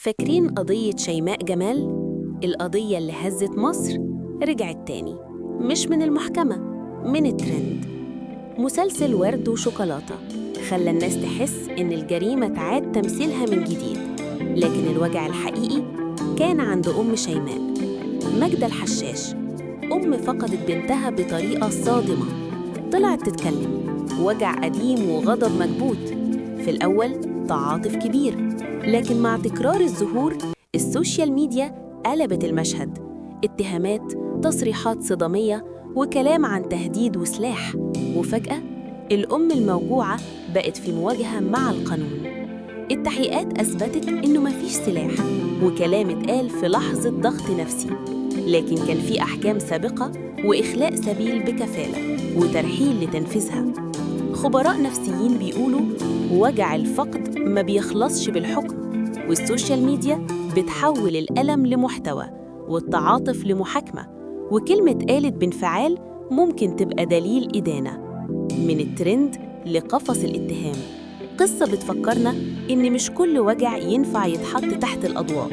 فاكرين قضية شيماء جمال؟ القضية اللي هزت مصر رجعت تاني، مش من المحكمة، من الترند. مسلسل ورد وشوكولاتة خلى الناس تحس إن الجريمة تعاد تمثيلها من جديد، لكن الوجع الحقيقي كان عند أم شيماء، ماجدة الحشاش. أم فقدت بنتها بطريقة صادمة، طلعت تتكلم، وجع قديم وغضب مكبوت. في الأول تعاطف كبير، لكن مع تكرار الظهور السوشيال ميديا قلبت المشهد، اتهامات، تصريحات صدامية، وكلام عن تهديد وسلاح. وفجأة الأم الموجوعة بقت في مواجهة مع القانون. التحقيقات أثبتت إنه مفيش سلاح، وكلام اتقال في لحظة ضغط نفسي، لكن كان في أحكام سابقة وإخلاء سبيل بكفالة وترحيل لتنفيذها. خبراء نفسيين بيقولوا وجع الفقد ما بيخلصش بالحكم، والسوشيال ميديا بتحول الألم لمحتوى والتعاطف لمحاكمة، وكلمة قالت بانفعال ممكن تبقى دليل إدانة. من الترند لقفص الاتهام، قصة بتفكرنا إن مش كل وجع ينفع يتحط تحت الأضواء.